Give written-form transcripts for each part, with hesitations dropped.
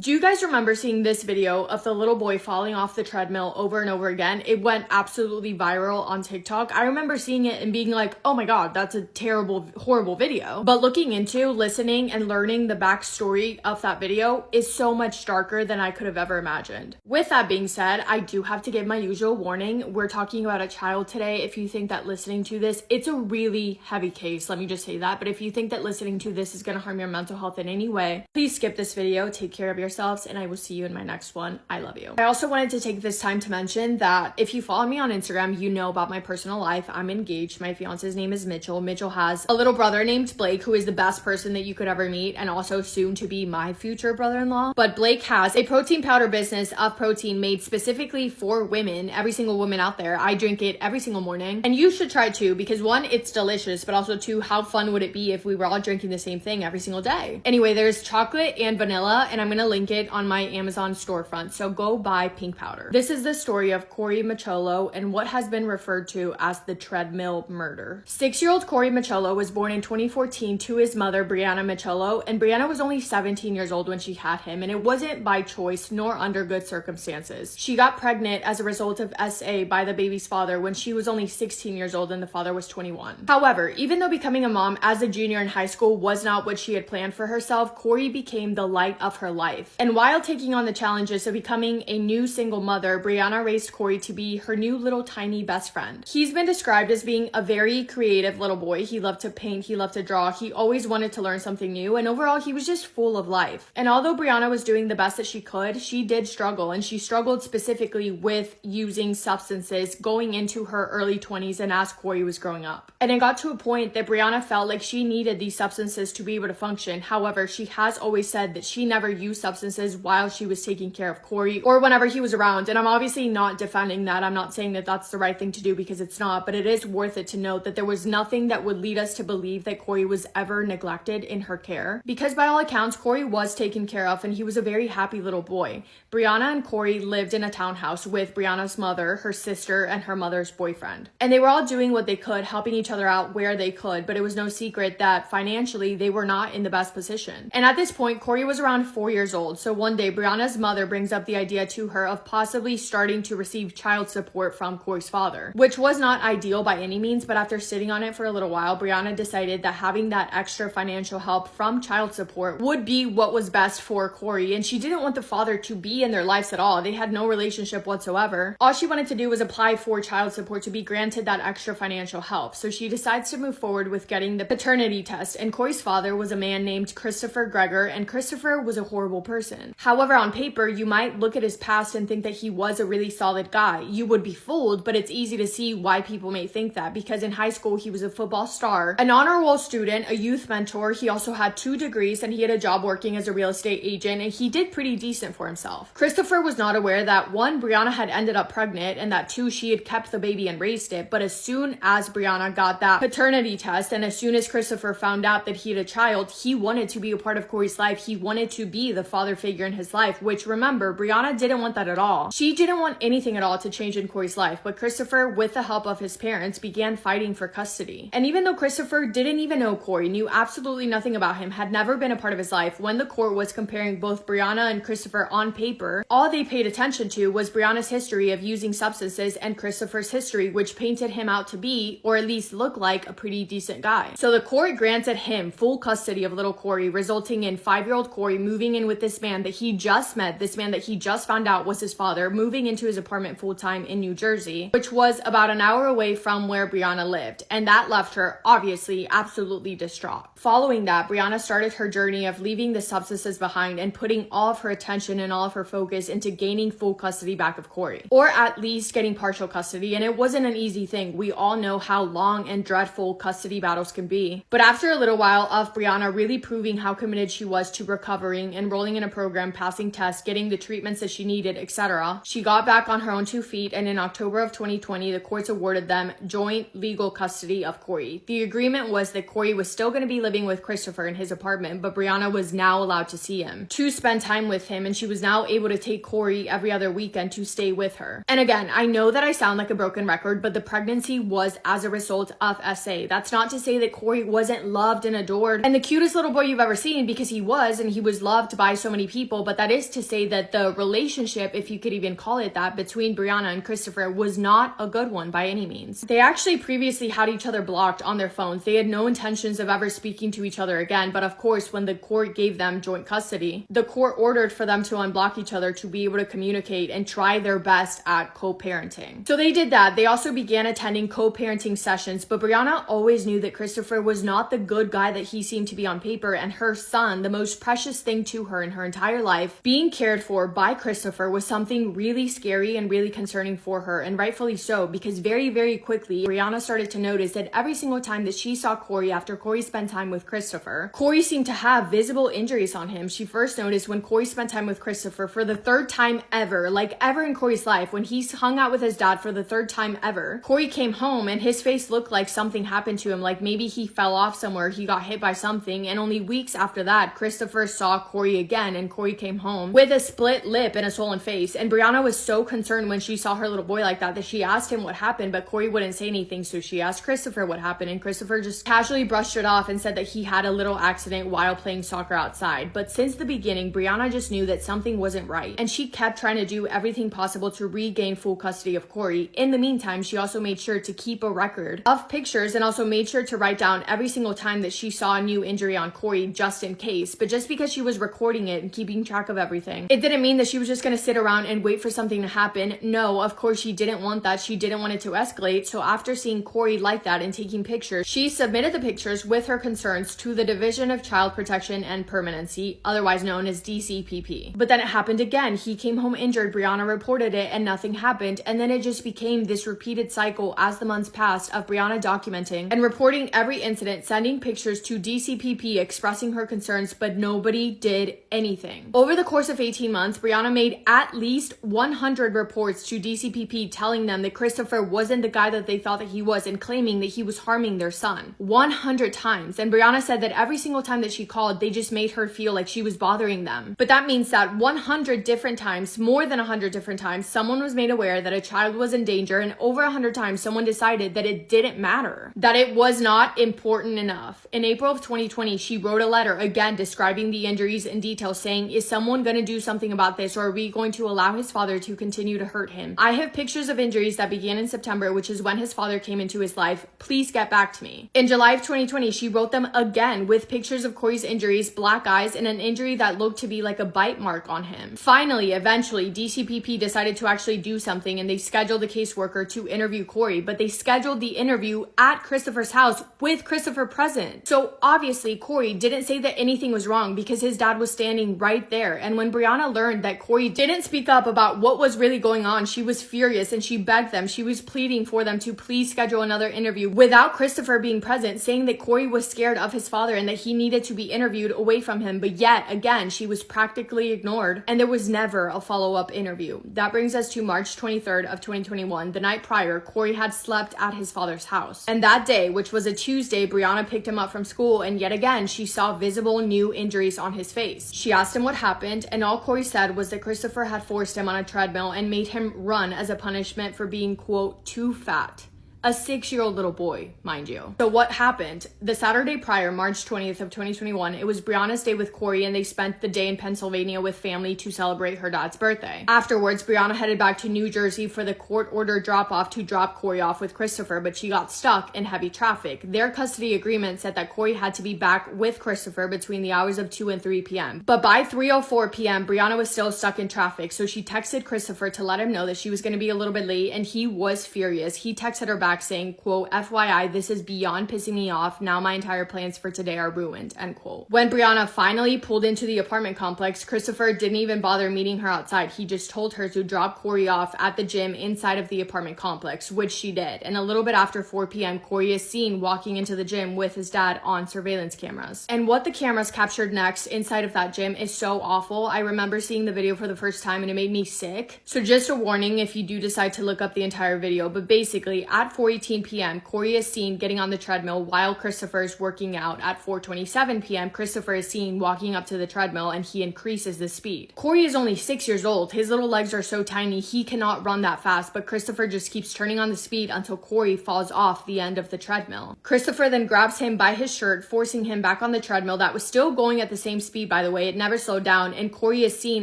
Do you guys remember seeing this video of the little boy falling off the treadmill over and over again? It went absolutely viral on TikTok. I remember seeing it and being like, oh my god, that's a terrible, horrible video. But looking into, listening, and learning the backstory of that video is so much darker than I could have ever imagined. With that being said, I do have to give my usual warning. We're talking about a child today. If you think that listening to this, it's a really heavy case, let me just say that. But if you think that listening to this is going to harm your mental health in any way, please skip this video. Take care of yourselves, and I will see you in my next one. I love you. I also wanted to take this time to mention that if you follow me on Instagram, you know about my personal life. I'm engaged. My fiance's name is Mitchell. Mitchell has a little brother named Blake, who is the best person that you could ever meet, and also soon to be my future brother-in-law. But Blake has a protein powder business of protein made specifically for women, every single woman out there. I drink it every single morning, and you should try too, because one, it's delicious, but also two, how fun would it be if we were all drinking the same thing every single day? Anyway, there's chocolate and vanilla, and I'm gonna link it on my Amazon storefront, so go buy pink powder. This is the story of Corey Macholo and what has been referred to as the treadmill murder. 6-year-old Corey Macholo was born in 2014 to his mother, Brianna Macholo, and Brianna was only 17 years old when she had him, and it wasn't by choice nor under good circumstances. She got pregnant as a result of SA by the baby's father when she was only 16 years old and the father was 21. However, even though becoming a mom as a junior in high school was not what she had planned for herself, Corey became the light of her life. And while taking on the challenges of becoming a new single mother, Brianna raised Corey to be her new little tiny best friend. He's been described as being a very creative little boy. He loved to paint, he loved to draw, he always wanted to learn something new, and overall he was just full of life. And although Brianna was doing the best that she could, she did struggle, and she struggled specifically with using substances going into her early 20s and as Corey was growing up. And it got to a point that Brianna felt like she needed these substances to be able to function. However, she has always said that she never used substances while she was taking care of Corey or whenever he was around. And I'm obviously not defending that. I'm not saying that that's the right thing to do, because it's not, but it is worth it to note that there was nothing that would lead us to believe that Corey was ever neglected in her care, because by all accounts, Corey was taken care of and he was a very happy little boy. Brianna and Corey lived in a townhouse with Brianna's mother, her sister, and her mother's boyfriend. And they were all doing what they could, helping each other out where they could, but it was no secret that financially they were not in the best position. And at this point, Corey was around 4 years old. So one day, Brianna's mother brings up the idea to her of possibly starting to receive child support from Corey's father, which was not ideal by any means, but after sitting on it for a little while, Brianna decided that having that extra financial help from child support would be what was best for Corey, and she didn't want the father to be in their lives at all. They had no relationship whatsoever. All she wanted to do was apply for child support to be granted that extra financial help. So she decides to move forward with getting the paternity test, and Corey's father was a man named Christopher Gregor, and Christopher was a horrible person. However, on paper, you might look at his past and think that he was a really solid guy. You would be fooled, but it's easy to see why people may think that, because in high school, he was a football star, an honor roll student, a youth mentor. He also had 2 degrees, and he had a job working as a real estate agent, and he did pretty decent for himself. Christopher was not aware that 1, Brianna had ended up pregnant, and that 2, she had kept the baby and raised it. But as soon as Brianna got that paternity test, and as soon as Christopher found out that he had a child, he wanted to be a part of Corey's life. He wanted to be the father figure in his life, which, remember, Brianna didn't want that at all. She didn't want anything at all to change in Corey's life, but Christopher, with the help of his parents, began fighting for custody. And even though Christopher didn't even know Corey, knew absolutely nothing about him, had never been a part of his life, when the court was comparing both Brianna and Christopher on paper, all they paid attention to was Brianna's history of using substances and Christopher's history, which painted him out to be, or at least look like, a pretty decent guy. So the court granted him full custody of little Corey, resulting in 5-year-old Corey moving in with this man that he just met, this man that he just found out was his father, moving into his apartment full-time in New Jersey, which was about an hour away from where Brianna lived. And that left her, obviously, absolutely distraught. Following that, Brianna started her journey of leaving the substances behind and putting all of her attention and all of her focus into gaining full custody back of Corey, or at least getting partial custody. And it wasn't an easy thing. We all know how long and dreadful custody battles can be. But after a little while of Brianna really proving how committed she was to recovering, enrolling in a program, passing tests, getting the treatments that she needed, etc., she got back on her own 2 feet, and in October of 2020, the courts awarded them joint legal custody of Corey. The agreement was that Corey was still going to be living with Christopher in his apartment, but Brianna was now allowed to see him, to spend time with him, and she was now able to take Corey every other weekend to stay with her. And again, I know that I sound like a broken record, but the pregnancy was as a result of SA. That's not to say that Corey wasn't loved and adored and the cutest little boy you've ever seen, because he was, and he was loved by so so many people, but that is to say that the relationship, if you could even call it that, between Brianna and Christopher was not a good one by any means. They actually previously had each other blocked on their phones. They had no intentions of ever speaking to each other again, but of course, when the court gave them joint custody, the court ordered for them to unblock each other to be able to communicate and try their best at co-parenting. So they did that. They also began attending co-parenting sessions, but Brianna always knew that Christopher was not the good guy that he seemed to be on paper, and her son, the most precious thing to her in her entire life, being cared for by Christopher was something really scary and really concerning for her, and rightfully so, because very, very quickly, Brianna started to notice that every single time that she saw Corey after Corey spent time with Christopher, Corey seemed to have visible injuries on him. She first noticed when Corey spent time with Christopher for the third time ever, like ever in Corey's life, when he hung out with his dad for the third time ever, Corey came home and his face looked like something happened to him, like maybe he fell off somewhere, he got hit by something, and only weeks after that, Christopher saw Corey again, and Corey came home with a split lip and a swollen face, and Brianna was so concerned when she saw her little boy like that she asked him what happened, but Corey wouldn't say anything, so she asked Christopher what happened, and Christopher just casually brushed it off and said that he had a little accident while playing soccer outside. But since the beginning, Brianna just knew that something wasn't right, and she kept trying to do everything possible to regain full custody of Corey. In the meantime, she also made sure to keep a record of pictures and also made sure to write down every single time that she saw a new injury on Corey, just in case. But just because she was recording it and keeping track of everything, it didn't mean that she was just going to sit around and wait for something to happen. No, of course she didn't want that. She didn't want it to escalate. So after seeing Corey like that and taking pictures, she submitted the pictures with her concerns to the Division of Child Protection and Permanency, otherwise known as DCPP. But then it happened again. He came home injured, Brianna reported it, and nothing happened. And then it just became this repeated cycle as the months passed of Brianna documenting and reporting every incident, sending pictures to DCPP expressing her concerns, but nobody did anything. Over the course of 18 months, Brianna made at least 100 reports to DCPP telling them that Christopher wasn't the guy that they thought that he was and claiming that he was harming their son 100 times. And Brianna said that every single time that she called, they just made her feel like she was bothering them. But that means that 100 different times, more than 100 different times, someone was made aware that a child was in danger, and over 100 times someone decided that it didn't matter, that it was not important enough. In April of 2020, she wrote a letter again describing the injuries in detail, saying, "Is someone going to do something about this, or are we going to allow his father to continue to hurt him? I have pictures of injuries that began in September, which is when his father came into his life. Please get back to me." In July of 2020, she wrote them again with pictures of Corey's injuries, black eyes, and an injury that looked to be like a bite mark on him. Finally, eventually, DCPP decided to actually do something, and they scheduled a caseworker to interview Corey, but they scheduled the interview at Christopher's house with Christopher present. So obviously, Corey didn't say that anything was wrong because his dad was standing right there. And when Brianna learned that Corey didn't speak up about what was really going on, she was furious and she begged them, she was pleading for them to please schedule another interview without Christopher being present, saying that Corey was scared of his father and that he needed to be interviewed away from him. But yet again, she was practically ignored, and there was never a follow-up interview. That brings us to March 23rd of 2021. The night prior, Corey had slept at his father's house. And that day, which was a Tuesday, Brianna picked him up from school, and yet again, she saw visible new injuries on his face. She asked him what happened, and all Corey said was that Christopher had forced him on a treadmill and made him run as a punishment for being, quote, too fat. A 6-year-old little boy, mind you. So what happened? The Saturday prior, March 20th of 2021, it was Brianna's day with Corey, and they spent the day in Pennsylvania with family to celebrate her dad's birthday. Afterwards, Brianna headed back to New Jersey for the court-ordered drop-off to drop Corey off with Christopher, but she got stuck in heavy traffic. Their custody agreement said that Corey had to be back with Christopher between the hours of 2 and 3 p.m. But by 3:04 p.m., Brianna was still stuck in traffic, so she texted Christopher to let him know that she was going to be a little bit late, and he was furious. He texted her back saying, quote, "FYI, this is beyond pissing me off. Now my entire plans for today are ruined," end quote. When Brianna finally pulled into the apartment complex, Christopher didn't even bother meeting her outside. He just told her to drop Corey off at the gym inside of the apartment complex, which she did. And a little bit after 4 p.m., Corey is seen walking into the gym with his dad on surveillance cameras. And what the cameras captured next inside of that gym is so awful. I remember seeing the video for the first time and it made me sick. So just a warning if you do decide to look up the entire video, but basically at 4:18 p.m., Corey is seen getting on the treadmill while Christopher is working out. At 4:27 p.m., Christopher is seen walking up to the treadmill and he increases the speed. Corey is only 6 years old. His little legs are so tiny, he cannot run that fast, but Christopher just keeps turning on the speed until Corey falls off the end of the treadmill. Christopher then grabs him by his shirt, forcing him back on the treadmill that was still going at the same speed, by the way. It never slowed down, and Corey is seen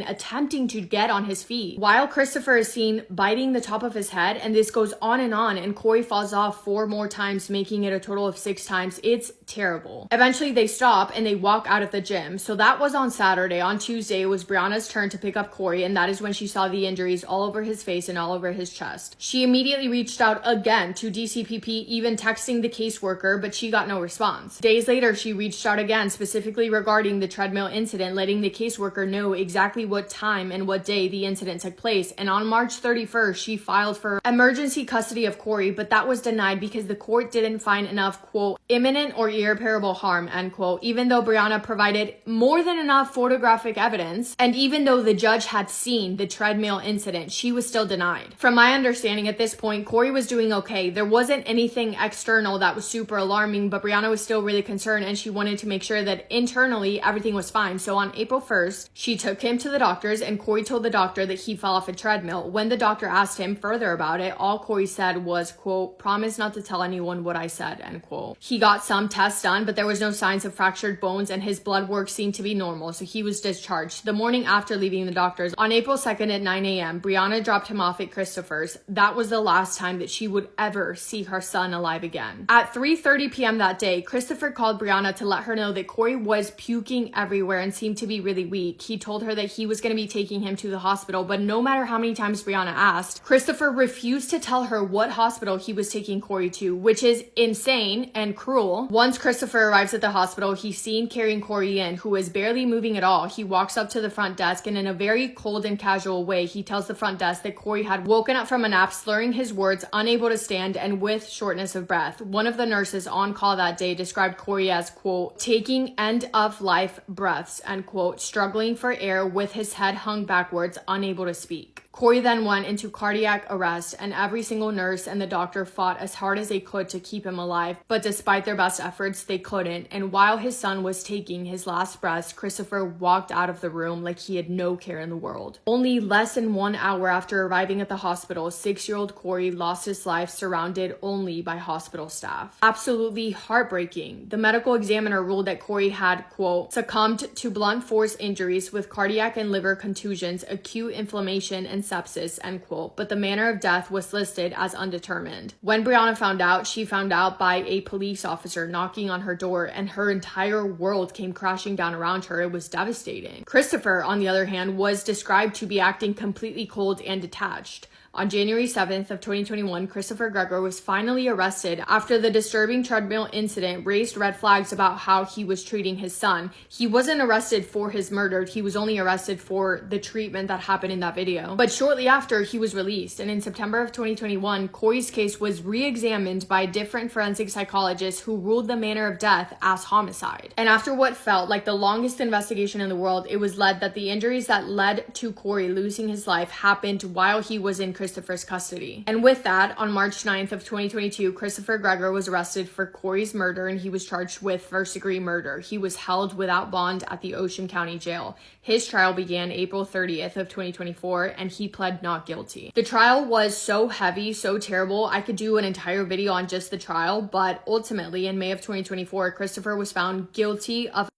attempting to get on his feet, while Christopher is seen biting the top of his head, and this goes on, and Corey falls off 4 more times, making it a total of 6 times. It's terrible. Eventually, they stop and they walk out of the gym. So that was on Saturday. On Tuesday, it was Brianna's turn to pick up Corey, and that is when she saw the injuries all over his face and all over his chest. She immediately reached out again to DCPP, even texting the caseworker, but she got no response. Days later, she reached out again, specifically regarding the treadmill incident, letting the caseworker know exactly what time and what day the incident took place. And on March 31st, she filed for emergency custody of Corey, but that was denied because the court didn't find enough, quote, imminent or irreparable harm, end quote, even though Brianna provided more than enough photographic evidence, and even though the judge had seen the treadmill incident, she was still denied. From my understanding at this point, Corey was doing okay. There wasn't anything external that was super alarming, but Brianna was still really concerned, and she wanted to make sure that internally everything was fine. So on April 1st, she took him to the doctors, and Corey told the doctor that he fell off a treadmill. When the doctor asked him further about it, all Corey said was, quote, promise not to tell anyone what I said, end quote. He got some tests done, but there was no signs of fractured bones, and his blood work seemed to be normal, so he was discharged. The morning after leaving the doctors, on April 2nd at 9 a.m., Brianna dropped him off at Christopher's. That was the last time that she would ever see her son alive again. At 3:30 p.m. that day, Christopher called Brianna to let her know that Corey was puking everywhere and seemed to be really weak. He told her that he was going to be taking him to the hospital, but no matter how many times Brianna asked, Christopher refused to tell her what hospital he was taking Corey to, which is insane and cruel. Once Christopher arrives at the hospital, he's seen carrying Corey in, who is barely moving at all. He walks up to the front desk, and in a very cold and casual way, he tells the front desk that Corey had woken up from a nap, slurring his words, unable to stand, and with shortness of breath. One of the nurses on call that day described Corey as, quote, taking end-of-life breaths, end quote, struggling for air with his head hung backwards, unable to speak. Corey then went into cardiac arrest, and every single nurse and the doctor fought as hard as they could to keep him alive, but despite their best efforts, they couldn't. And while his son was taking his last breaths, Christopher walked out of the room like he had no care in the world. Only less than 1 hour after arriving at the hospital, 6-year-old Corey lost his life surrounded only by hospital staff. Absolutely heartbreaking. The medical examiner ruled that Corey had, quote, succumbed to blunt force injuries with cardiac and liver contusions, acute inflammation, and sepsis, end quote, but the manner of death was listed as undetermined. When Brianna found out, she found out by a police officer knocking on her door, and her entire world came crashing down around her. It was devastating. Christopher, on the other hand, was described to be acting completely cold and detached. On January 7th of 2021, Christopher Gregory was finally arrested after the disturbing treadmill incident raised red flags about how he was treating his son. He wasn't arrested for his murder. He was only arrested for the treatment that happened in that video. But shortly after, he was released. And in September of 2021, Corey's case was re-examined by different forensic psychologists who ruled the manner of death as homicide. And after what felt like the longest investigation in the world, it was led that the injuries that led to Corey losing his life happened while he was in Christopher's custody. And with that, on March 9th of 2022, Christopher Gregory was arrested for Corey's murder, and he was charged with first-degree murder. He was held without bond at the Ocean County Jail. His trial began April 30th of 2024, and he pled not guilty. The trial was so heavy, so terrible, I could do an entire video on just the trial, but ultimately, in May of 2024, Christopher was found guilty of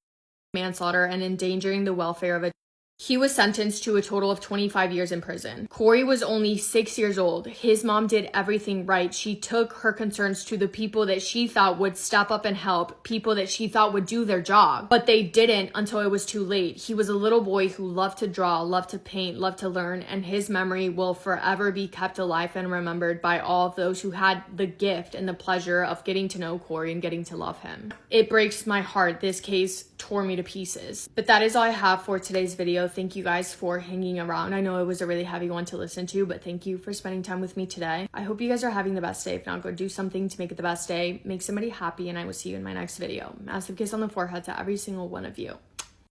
manslaughter and endangering the welfare of a He was sentenced to a total of 25 years in prison. Corey was only 6 years old. His mom did everything right. She took her concerns to the people that she thought would step up and help, people that she thought would do their job, but they didn't until it was too late. He was a little boy who loved to draw, loved to paint, loved to learn, and his memory will forever be kept alive and remembered by all of those who had the gift and the pleasure of getting to know Corey and getting to love him. It breaks my heart. This case tore me to pieces. But that is all I have for today's video. Thank you guys for hanging around. I know it was a really heavy one to listen to, but thank you for spending time with me today. I hope you guys are having the best day. If not, go do something to make it the best day. Make somebody happy, and I will see you in my next video. Massive kiss on the forehead to every single one of you.